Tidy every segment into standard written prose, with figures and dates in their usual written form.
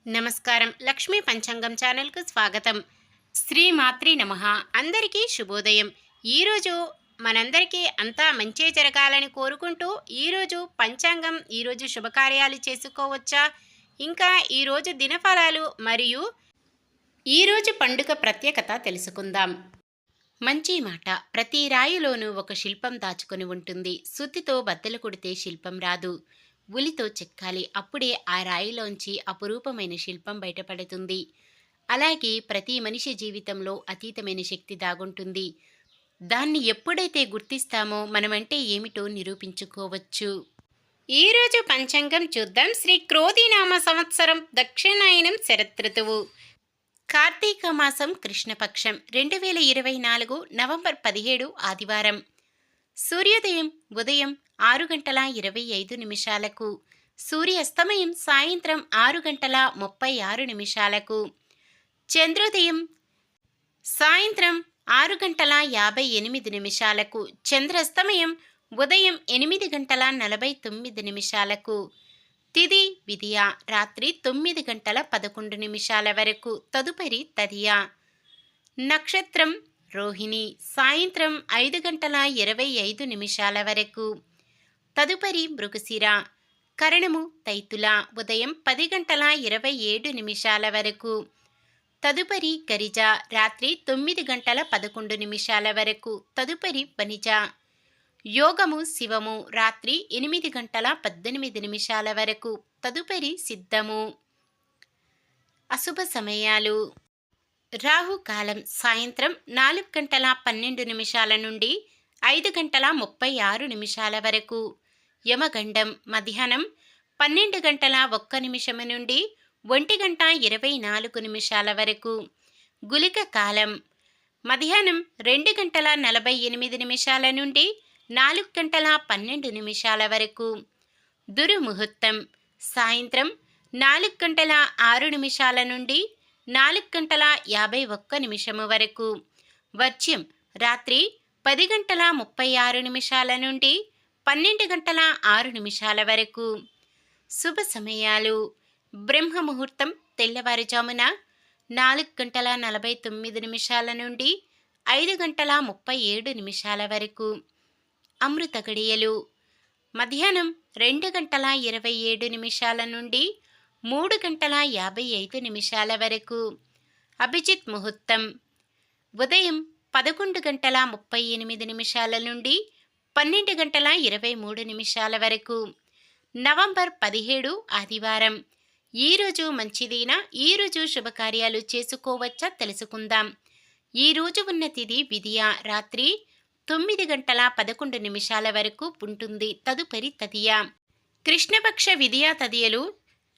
నమస్కారం. లక్ష్మీ పంచాంగం ఛానల్‌కు స్వాగతం. శ్రీమాత్రే నమః. అందరికీ శుభోదయం. ఈరోజు మనందరికీ అంతా మంచే జరగాలని కోరుకుంటూ ఈరోజు పంచాంగం, ఈరోజు శుభకార్యాలు చేసుకోవచ్చా, ఇంకా ఈరోజు దినఫలాలు మరియు ఈరోజు పండుగ ప్రత్యేకత తెలుసుకుందాం. మంచి మాట. ప్రతి రాయిలోనూ ఒక శిల్పం దాచుకొని ఉంటుంది. సుత్తితో బద్దలు కొడితే శిల్పం రాదు, ఉలితో చెక్కాలి. అప్పుడే ఆ రాయిలోంచి అపురూపమైన శిల్పం బయటపడుతుంది. అలాగే ప్రతి మనిషి జీవితంలో అతీతమైన శక్తి దాగుంటుంది. దాన్ని ఎప్పుడైతే గుర్తిస్తామో మనమంటే ఏమిటో నిరూపించుకోవచ్చు. ఈరోజు పంచాంగం చూద్దాం. శ్రీ క్రోధినామ సంవత్సరం దక్షిణాయనం శరదృతువు, కార్తీక మాసం కృష్ణపక్షం, 2024 నవంబర్ 17 ఆదివారం. సూర్యోదయం ఉదయం 6:25 సూర్యాస్తమయం సాయంత్రం 6:36. చంద్రోదయం సాయంత్రం 6:58. చంద్రాస్తమయం ఉదయం 8:49. తిథి విదియ రాత్రి 9:11 వరకు. తదుపరి తదియ. నక్షత్రం రోహిణి సాయంత్రం 5:25 వరకు. తదుపరి మృగశిర. కరణము తైతుల ఉదయం 10:27 వరకు. తదుపరి గరిజ రాత్రి 9:11 వరకు. తదుపరి వనిజ. యోగము శివము రాత్రి 8:18 వరకు. తదుపరి సిద్ధము. అశుభ సమయాలు. రాహుకాలం సాయంత్రం 4:12 నుండి 5:36 వరకు. యమగండం మధ్యాహ్నం 12:01 నుండి 1:24 వరకు. గుళిక కాలం మధ్యాహ్నం 2:48 నుండి 4:12 వరకు. దుర్ముహూర్తం సాయంత్రం 4:06 నుండి 4:51 వరకు. వర్జ్యం రాత్రి 10:36 నుండి 12:06 వరకు. శుభ సమయాలు. బ్రహ్మ ముహూర్తం తెల్లవారుజామున 4:49 నుండి 5:37 వరకు. అమృత గడియలు మధ్యాహ్నం 2:27 నుండి 3:55 వరకు. అభిజిత్ ముహూర్తం ఉదయం 11:38 నుండి 12:23 వరకు. నవంబర్ 17 ఆదివారం. ఈరోజు మంచిదేనా? ఈరోజు శుభకార్యాలు చేసుకోవచ్చా తెలుసుకుందాం. ఈరోజు ఉన్న తిథి విదియ రాత్రి 9:11 వరకు ఉంటుంది. తదుపరి తదియ. కృష్ణపక్ష విదియ తదియలు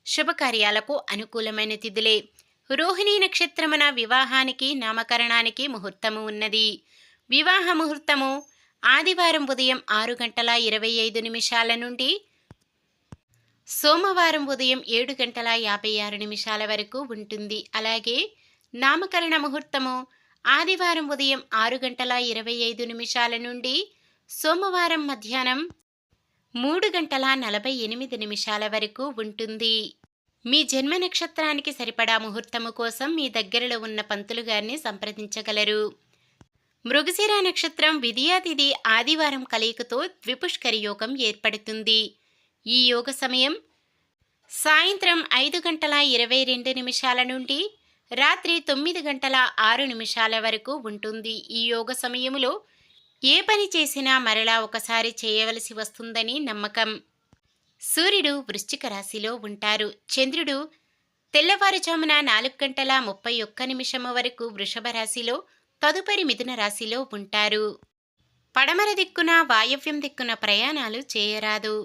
శుభకార్యాలకు అనుకూలమైన తిథులే. రోహిణీ నక్షత్రమున వివాహానికి నామకరణానికి ముహూర్తము ఉన్నది. వివాహ ముహూర్తము ఆదివారం ఉదయం 6:25 నుండి సోమవారం ఉదయం 7:56 వరకు ఉంటుంది. అలాగే నామకరణ ముహూర్తము ఆదివారం ఉదయం 6:25 నుండి సోమవారం మధ్యాహ్నం 3:48 వరకు ఉంటుంది. మీ జన్మ నక్షత్రానికి సరిపడా ముహూర్తము కోసం మీ దగ్గరలో ఉన్న పంతులు గారిని సంప్రదించగలరు. మృగశిర నక్షత్రం విదియా తిథి ఆదివారం కలయికతో ద్విపుష్కరి యోగం ఏర్పడుతుంది. ఈ యోగ సమయం సాయంత్రం 5:22 నుండి రాత్రి 9:06 వరకు ఉంటుంది. ఈ యోగ సమయములో ఏ పని చేసినా మరలా ఒకసారి చేయవలసి వస్తుందని నమ్మకం. సూర్యుడు వృశ్చిక రాశిలో ఉంటారు. చంద్రుడు తెల్లవారుజామున 4:31 వరకు వృషభ రాశిలో, తదుపరి మిథున రాశిలో ఉంటారు. పడమర దిక్కున వాయవ్యం దిక్కున ప్రయాణాలు చేయరాదు.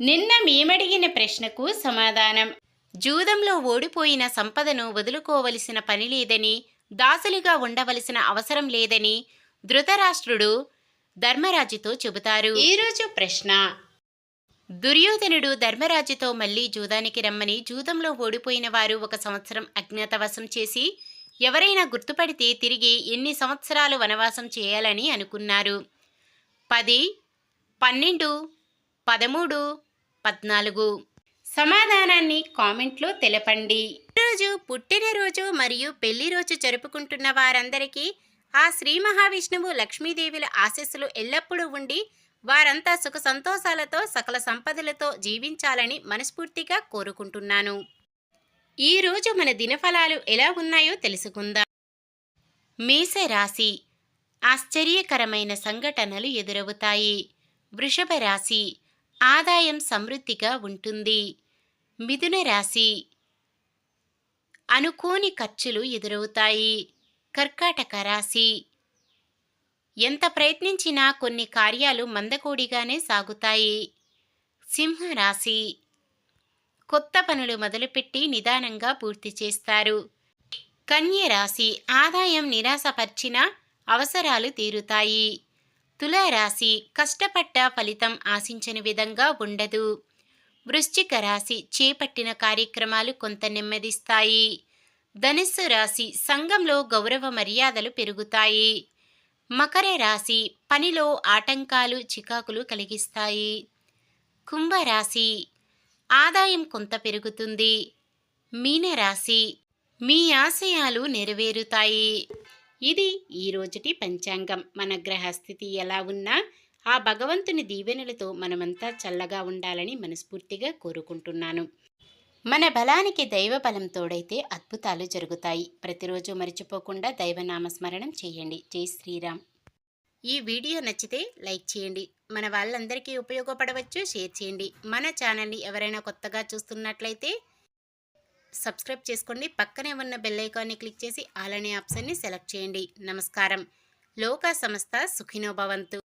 నిన్న మేమడిగిన ప్రశ్నకు సమాధానం. జూదంలో ఓడిపోయిన సంపదను వదులుకోవలసిన పని లేదని, దాసులుగా ఉండవలసిన అవసరం లేదని ధృతరాష్ట్రుడు ధర్మరాజుతో చెబుతారు. ఈరోజు ప్రశ్న. దుర్యోధనుడు ధర్మరాజుతో మళ్ళీ జూదానికి రమ్మని, జూదంలో ఓడిపోయిన వారు 1 సంవత్సరం అజ్ఞాతవాసం చేసి ఎవరైనా గుర్తుపడితే తిరిగి ఎన్ని సంవత్సరాలు వనవాసం చేయాలని అనుకున్నారు. 10, 12, 13, 14. సమాధానాన్ని కామెంట్లో తెలపండి. ఈరోజు పుట్టినరోజు మరియు పెళ్లి రోజు జరుపుకుంటున్న వారందరికీ ఆ శ్రీ మహావిష్ణువు లక్ష్మీదేవుల ఆశీస్సులు ఎల్లప్పుడూ ఉండి వారంతా సుఖ సంతోషాలతో సకల సంపదలతో జీవించాలని మనస్ఫూర్తిగా కోరుకుంటున్నాను. ఈరోజు మన దినఫలాలు ఎలా ఉన్నాయో తెలుసుకుందాం. మేషరాశి, ఆశ్చర్యకరమైన సంఘటనలు ఎదురవుతాయి. వృషభ రాశి, ఆదాయం సమృద్ధిగా ఉంటుంది. మిథున రాశి, అనుకోని ఖర్చులు ఎదురవుతాయి. కర్కాటక రాశి, ఎంత ప్రయత్నించినా కొన్ని కార్యాలు మందకోడిగానే సాగుతాయి. సింహరాశి, కొత్త పనులు మొదలుపెట్టి నిదానంగా పూర్తి చేస్తారు. కన్య రాశి, ఆదాయం నిరాశపరిచిన అవసరాలు తీరుతాయి. తులారాశి, కష్టపడ్డ ఫలితం ఆశించని విధంగా ఉండదు. వృశ్చిక రాశి, చేపట్టిన కార్యక్రమాలు కొంత నెమ్మదిస్తాయి. ధనుస్సు రాశి, సంఘంలో గౌరవ మర్యాదలు పెరుగుతాయి. మకర రాశి, పనిలో ఆటంకాలు చికాకులు కలిగిస్తాయి. కుంభరాశి, ఆదాయం కొంత పెరుగుతుంది. మీనరాశి, మీ ఆశయాలు నెరవేరుతాయి. ఇది ఈరోజుటి పంచాంగం. మన గ్రహస్థితి ఎలా ఉన్నా ఆ భగవంతుని దీవెనలతో మనమంతా చల్లగా ఉండాలని మనస్ఫూర్తిగా కోరుకుంటున్నాను. మన బలానికి దైవ బలం తోడైతే అద్భుతాలు జరుగుతాయి. ప్రతిరోజు మర్చిపోకుండా దైవనామస్మరణం చేయండి. జై శ్రీరామ్. ఈ వీడియో నచ్చితే లైక్ చేయండి. మన వాళ్ళందరికీ ఉపయోగపడవచ్చు, షేర్ చేయండి. మన ఛానల్ని ఎవరైనా కొత్తగా చూస్తున్నట్లయితే సబ్స్క్రైబ్ చేసుకోండి. పక్కనే ఉన్న బెల్ ఐకాన్ని క్లిక్ చేసి ఆల్ అనే ఆప్షన్ని సెలెక్ట్ చేయండి. నమస్కారం. లోకా సమస్త సుఖినో భవంతు.